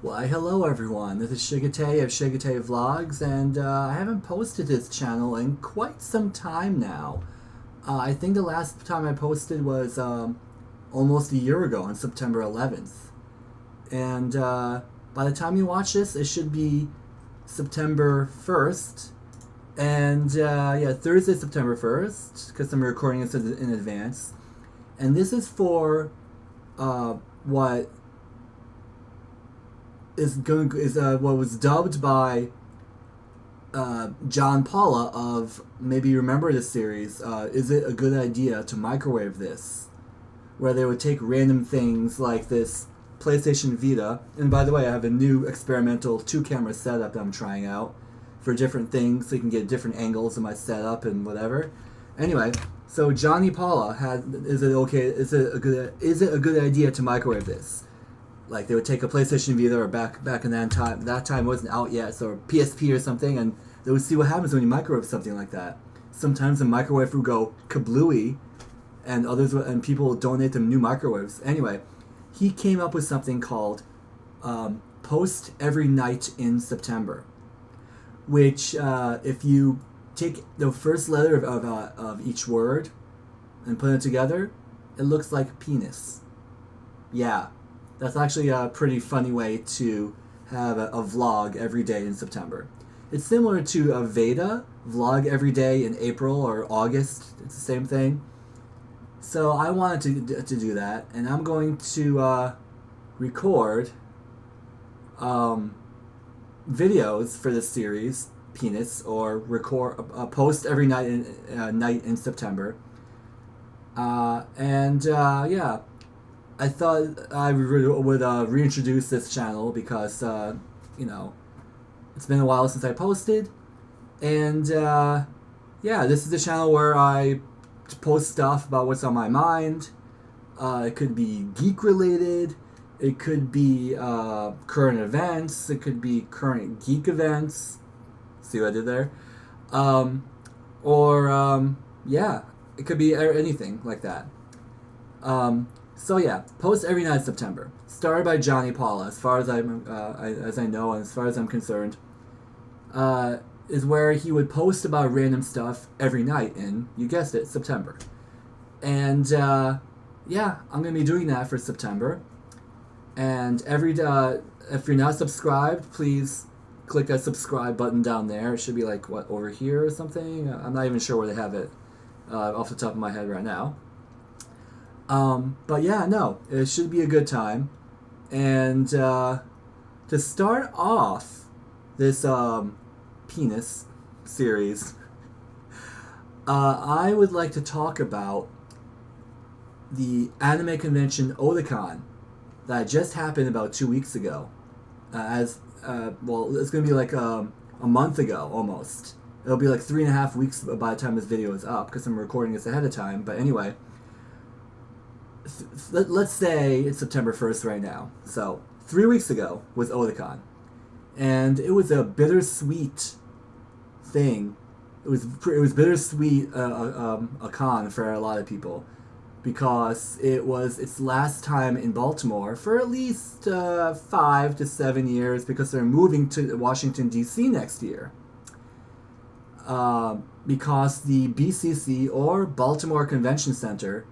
Why, hello everyone. This is Shigate of Shigate Vlogs, and I haven't posted this channel in quite some time now. I think the last time I posted was almost a year ago on September 11th. And by the time you watch this, it should be September 1st. And yeah, Thursday, September 1st, because I'm recording this in advance. And this is for what what was dubbed by John Paula of, maybe you remember this series, Is It a Good Idea to Microwave This? Where they would take random things like this PlayStation Vita, and by the way, I have a new experimental 2-camera setup that I'm trying out for different things, so you can get different angles of my setup and whatever. Anyway, so Johnny Paula had, is it a good idea to microwave this? Like, they would take a PlayStation Vita, or back in that time it wasn't out yet, so PSP or something, and they would see what happens when you microwave something like that. Sometimes the microwave would go kablooey, and people would donate them new microwaves. Anyway, he came up with something called Post Every Night in September, which if you take the first letter of each word and put it together, it looks like penis. Yeah. That's actually a pretty funny way to have a vlog every day in September. It's similar to a Veda, vlog every day in April or August. It's the same thing. So I wanted to do that, and I'm going to record videos for this series, PENiS, or record post every night in September. Yeah. I thought I would reintroduce this channel because, it's been a while since I posted. And, yeah, this is the channel where I post stuff about what's on my mind. It could be geek-related. It could be current events. It could be current geek events. See what I did there? Yeah, it could be anything like that. So yeah, post every night in September. Started by Johnny Paula, as far as I know, and as far as I'm concerned, is where he would post about random stuff every night in, you guessed it, September. And yeah, I'm gonna be doing that for September. And if you're not subscribed, please click that subscribe button down there. It should be like over here or something. I'm not even sure where they have it off the top of my head right now. But yeah, no, it should be a good time. And to start off this PENiS series, I would like to talk about the anime convention Otakon that just happened about 2 weeks ago. It's going to be like a month ago almost. It'll be like 3.5 weeks by the time this video is up, because I'm recording this ahead of time. But anyway, let's say it's September 1st right now. So 3 weeks ago was Otakon, and it was a bittersweet thing. It was bittersweet a con for a lot of people, because it was its last time in Baltimore for at least 5 to 7 years, because they're moving to Washington D.C. next year. Because the BCC, or Baltimore Convention Center,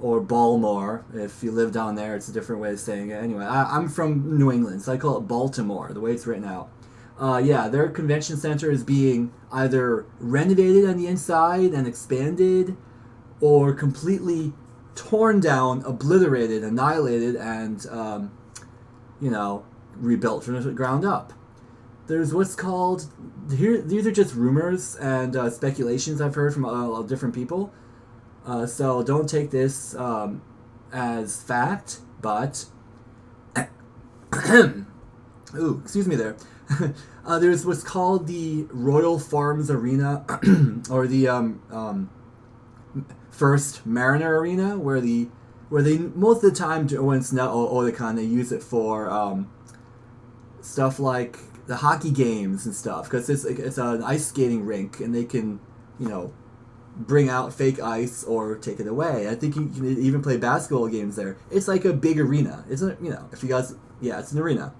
or Baltimore, if you live down there, it's a different way of saying it. Anyway, I'm from New England, so I call it Baltimore, the way it's written out. Yeah, their convention center is being either renovated on the inside and expanded, or completely torn down, obliterated, annihilated, and, rebuilt from the ground up. There's what's called, these are just rumors and speculations I've heard from different people. So don't take this as fact, but ooh, excuse me there. There's what's called the Royal Farms Arena, or the First Mariner Arena, where they most of the time when it's not Otakon, they use it for stuff like the hockey games and stuff, because it's an ice skating rink, and they can bring out fake ice or take it away. I think you can even play basketball games there. It's like a big arena. It's if you guys, yeah, it's an arena.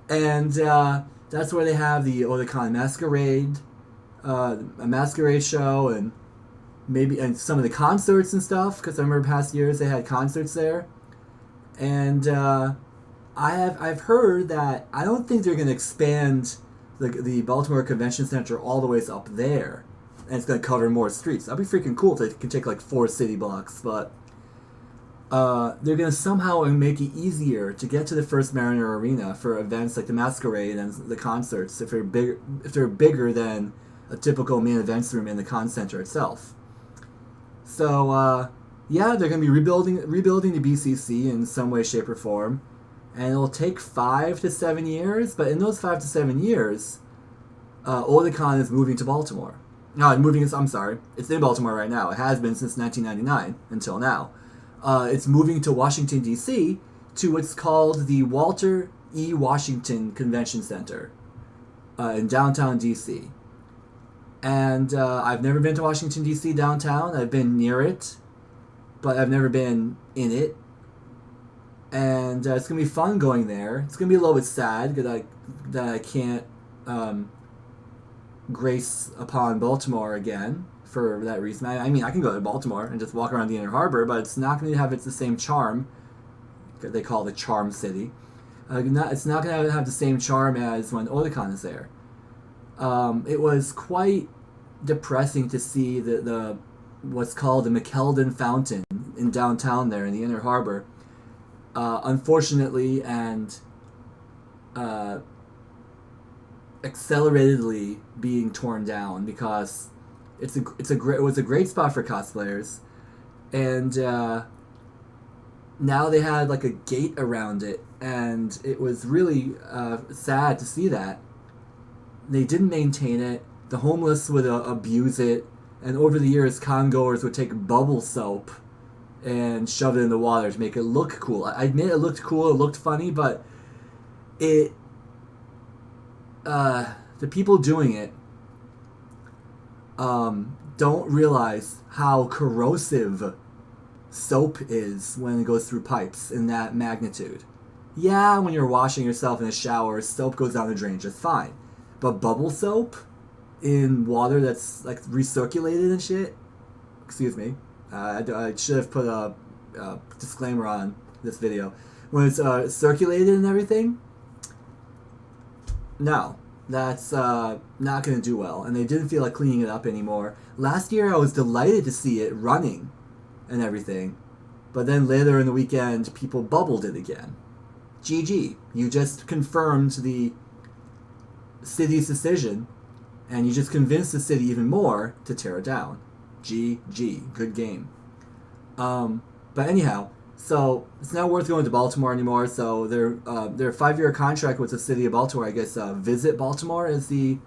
And that's where they have the Otakon Masquerade, a masquerade show, and some of the concerts and stuff. Because I remember past years they had concerts there, and I've heard that I don't think they're going to expand the Baltimore Convention Center all the ways up there, and it's going to cover more streets. That'd be freaking cool if they can take like 4 city blocks, but they're going to somehow make it easier to get to the First Mariner Arena for events like the Masquerade and the concerts if they're bigger than a typical main events room in the con center itself. So yeah, they're going to be rebuilding the BCC in some way, shape, or form, and it'll take 5 to 7 years. But in those 5 to 7 years, Otakon is moving to Baltimore. No, I'm sorry, it's in Baltimore right now. It has been since 1999 until now. It's moving to Washington, D.C., to what's called the Walter E. Washington Convention Center in downtown D.C. And I've never been to Washington, D.C. downtown. I've been near it, but I've never been in it. And it's going to be fun going there. It's going to be a little bit sad that I can't grace upon Baltimore again. For that reason, I mean, I can go to Baltimore and just walk around the Inner Harbor, but it's not going to have the same charm. They call it Charm City. It's not going to have the same charm as when Otakon is there. It was quite depressing to see the what's called the McKeldin Fountain in downtown there in the Inner Harbor. Unfortunately and acceleratedly being torn down because it was a great spot for cosplayers, and now they had like a gate around it, and it was really sad to see that they didn't maintain it. The homeless would abuse it, and over the years, con-goers would take bubble soap and shove it in the water to make it look cool. I admit it looked cool, it looked funny, but the people doing it don't realize how corrosive soap is when it goes through pipes in that magnitude. Yeah, when you're washing yourself in a shower, soap goes down the drain just fine. But bubble soap in water that's like recirculated and shit? Excuse me. I should have put a disclaimer on this video. When it's circulated and everything, no. That's not going to do well, and they didn't feel like cleaning it up anymore. Last year, I was delighted to see it running and everything, but then later in the weekend, people bubbled it again. GG. You just confirmed the city's decision, and you just convinced the city even more to tear it down. GG. Good game. But anyhow, so it's not worth going to Baltimore anymore. So their 5-year contract with the city of Baltimore, I guess, Visit Baltimore is the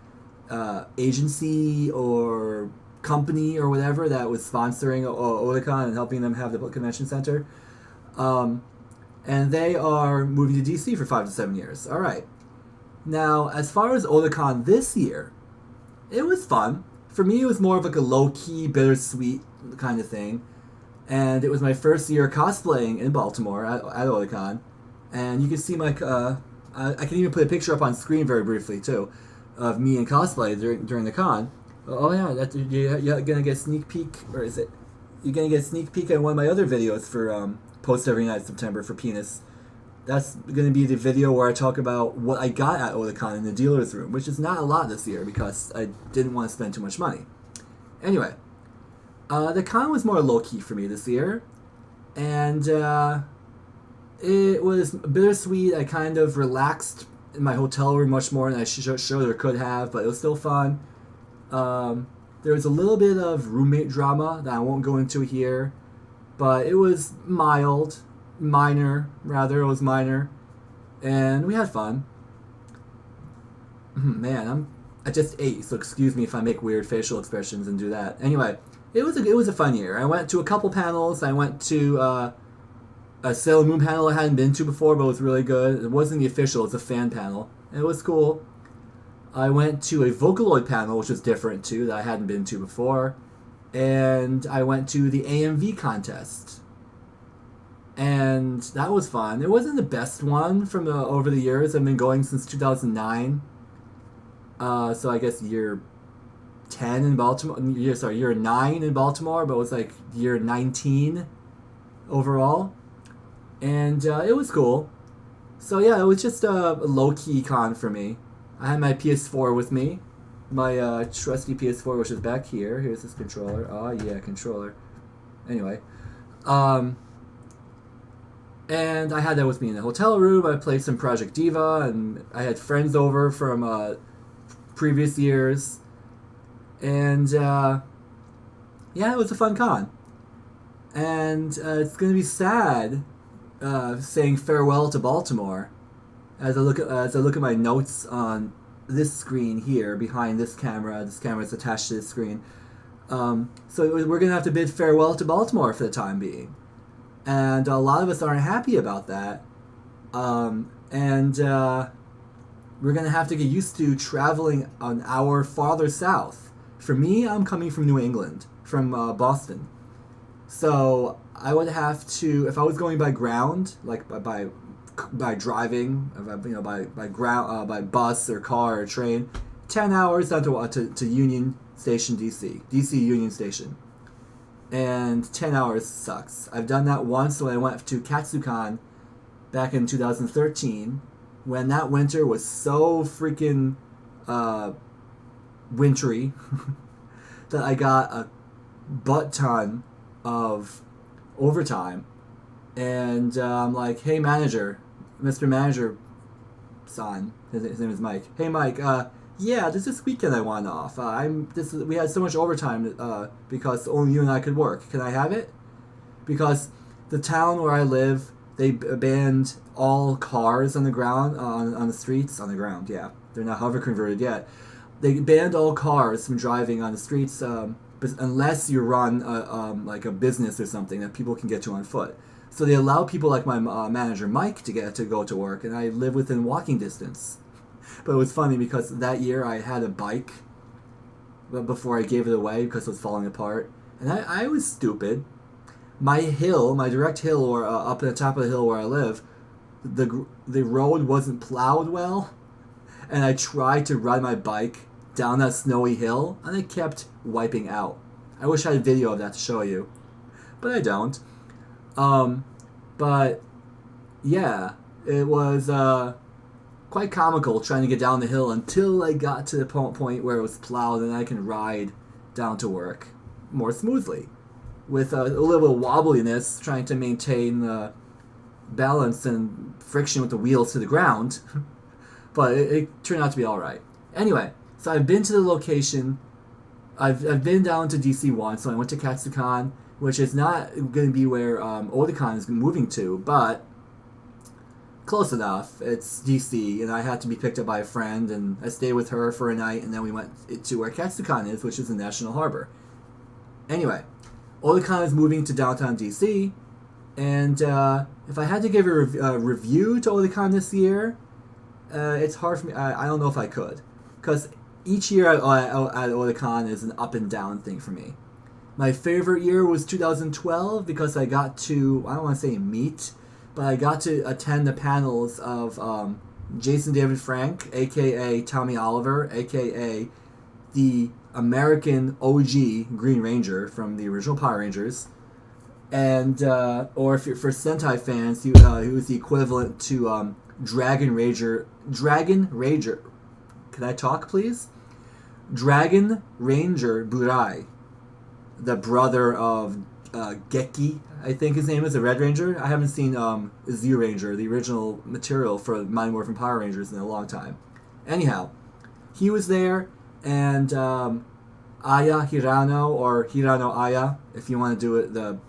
agency or company or whatever that was sponsoring Otakon and helping them have the convention center. And they are moving to DC for 5 to 7 years. All right. Now, as far as Otakon this year, it was fun. For me, it was more of like a low-key, bittersweet kind of thing. And it was my first year cosplaying in Baltimore at Otakon. And you can see my... I can even put a picture up on screen very briefly, too, of me in cosplay during the con. Oh, yeah, you're going to get a sneak peek, or is it? You're going to get a sneak peek at one of my other videos for Post Every Night September for PENiS. That's going to be the video where I talk about what I got at Otakon in the dealer's room, which is not a lot this year because I didn't want to spend too much money. Anyway, the con was more low-key for me this year, and it was bittersweet. I kind of relaxed in my hotel room much more than I sure there could have, but it was still fun. There was a little bit of roommate drama that I won't go into here, but it was minor, and we had fun. Man, I just ate, so excuse me if I make weird facial expressions and do that. Anyway, it was a fun year. I went to a couple panels. I went to a Sailor Moon panel I hadn't been to before, but it was really good. It wasn't the official; it's a fan panel, and it was cool. I went to a Vocaloid panel, which was different too, that I hadn't been to before, and I went to the AMV contest. And that was fun. It wasn't the best one from over the years. I've been going since 2009. So I guess year 10 in Baltimore. Year 9 in Baltimore, but it was like year 19 overall. And it was cool. So yeah, it was just a low-key con for me. I had my PS4 with me. My trusty PS4, which is back here. Here's this controller. Oh yeah, controller. Anyway. And I had that with me in the hotel room. I played some Project Diva, and I had friends over from previous years. And yeah, it was a fun con. And it's going to be sad saying farewell to Baltimore as I look at my notes on this screen here behind this camera. This camera is attached to this screen. So we're going to have to bid farewell to Baltimore for the time being. And a lot of us aren't happy about that. And we're going to have to get used to traveling an hour farther south. For me, I'm coming from New England, from Boston. So I would have to, if I was going by ground, like by driving, by bus or car or train, 10 hours down to Union Station, DC Union Station. And 10 hours sucks. I've done that once when I went to Katsucon back in 2013, when that winter was so freaking wintry that I got a butt ton of overtime. And I'm like, hey manager, Mr. Manager son, his name is Mike. Hey Mike, yeah, this weekend I want off. We had so much overtime because only you and I could work. Can I have it? Because the town where I live, they banned all cars on the ground, on the streets, on the ground. Yeah, they're not hover converted yet. They banned all cars from driving on the streets, unless you run like a business or something that people can get to on foot. So they allow people like my manager Mike to go to work, and I live within walking distance. But it was funny because that year I had a bike before I gave it away because it was falling apart. And I was stupid. My direct hill, or up at the top of the hill where I live, the road wasn't plowed well. And I tried to ride my bike down that snowy hill, and it kept wiping out. I wish I had video of that to show you. But I don't. But yeah, it was quite comical trying to get down the hill until I got to the point where it was plowed and I can ride down to work more smoothly with a little bit of wobbliness, trying to maintain the balance and friction with the wheels to the ground. But it turned out to be all right. Anyway, so I've been to the location. I've been down to DC once, so I went to Katsucon, which is not going to be where Otakon is moving to, but close enough. It's DC, and I had to be picked up by a friend, and I stayed with her for a night, and then we went to where Katsucon is, which is the National Harbor. Anyway, Otakon is moving to downtown DC, and if I had to give a review to Otakon this year, it's hard for me. I don't know if I could, because each year at Otakon is an up and down thing for me. My favorite year was 2012 because I got to, I don't want to say meet, but I got to attend the panels of Jason David Frank, a.k.a. Tommy Oliver, a.k.a. the American OG Green Ranger from the original Power Rangers, and or if you're for Sentai fans, he was the equivalent to Dragon Ranger. Can I talk, please? Dragon Ranger Burai, the brother of Geki, I think his name is, the Red Ranger. I haven't seen Z Ranger, the original material for Mighty Morphin Power Rangers, in a long time. Anyhow, he was there, and Aya Hirano, or Hirano Aya, if you want to do it the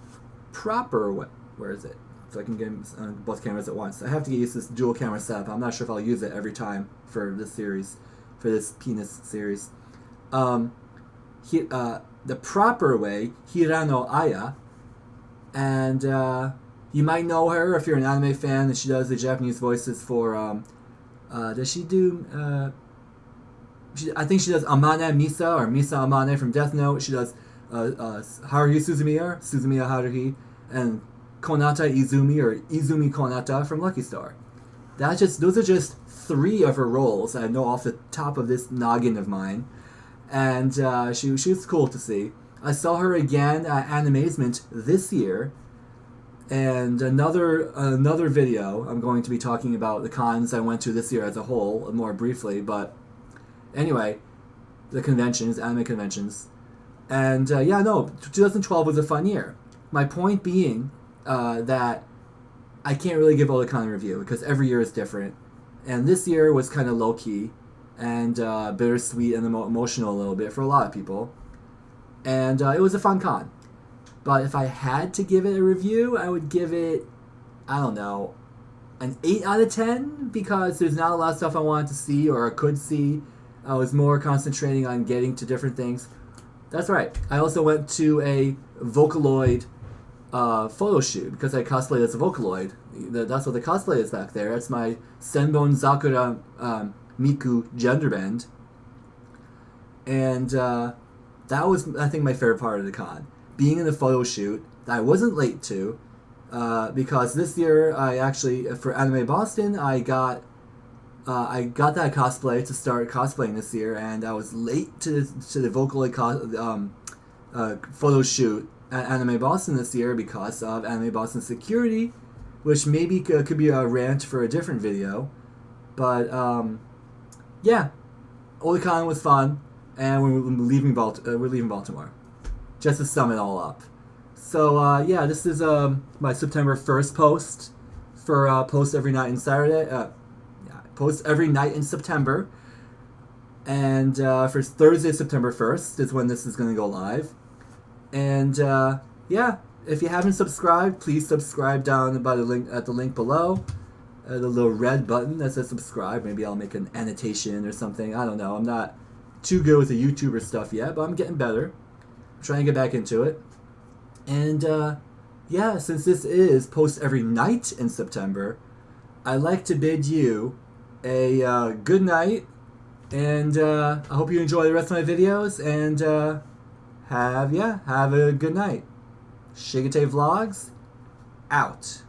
proper way. Where is it? So I can get on both cameras at once. I have to get used to this dual camera setup. I'm not sure if I'll use it every time for this series, for this PENiS series. The proper way, Hirano Aya, and you might know her if you're an anime fan, and she does the Japanese voices for, does she do, I think she does Amane Misa, or Misa Amane from Death Note. She does Haruhi Suzumiya Haruhi, and Konata Izumi or Izumi Konata from Lucky Star. Those are just 3 of her roles I know off the top of this noggin of mine, and she was cool to see. I saw her again at Animazement this year, and another video. I'm going to be talking about the cons I went to this year as a whole more briefly, but anyway, the conventions, anime conventions, and 2012 was a fun year. My point being that I can't really give Otakon a review because every year is different, and this year was kind of low key and bittersweet and emotional a little bit for a lot of people, and it was a fun con. But if I had to give it a review, I would give it, I don't know, an 8 out of 10 because there's not a lot of stuff I wanted to see or could see. I was more concentrating on getting to different things. That's right. I also went to a Vocaloid photo shoot because I cosplayed as a Vocaloid. That's what the cosplay is back there. It's my Senbon Zakura Miku gender bend. And that was, I think, my favorite part of the con. Being in the photo shoot that I wasn't late to, because this year I actually, for Anime Boston, I got that cosplay to start cosplaying this year, and I was late to the Vocaloid photo shoot at Anime Boston this year because of Anime Boston security, which maybe could be a rant for a different video. But yeah, Otakon was fun, and we're leaving Baltimore. Just to sum it all up. So this is my September 1st post for post every night in Saturday. Post every night in September. And for Thursday, September 1st is when this is going to go live. And if you haven't subscribed, please subscribe down by the link at the link below. The little red button that says subscribe. Maybe I'll make an annotation or something. I don't know. I'm not too good with the YouTuber stuff yet, but I'm getting better. I'm trying to get back into it. And since this is post every night in September, I'd like to bid you a good night, and I hope you enjoy the rest of my videos, and have a good night. Shigate Vlogs, out.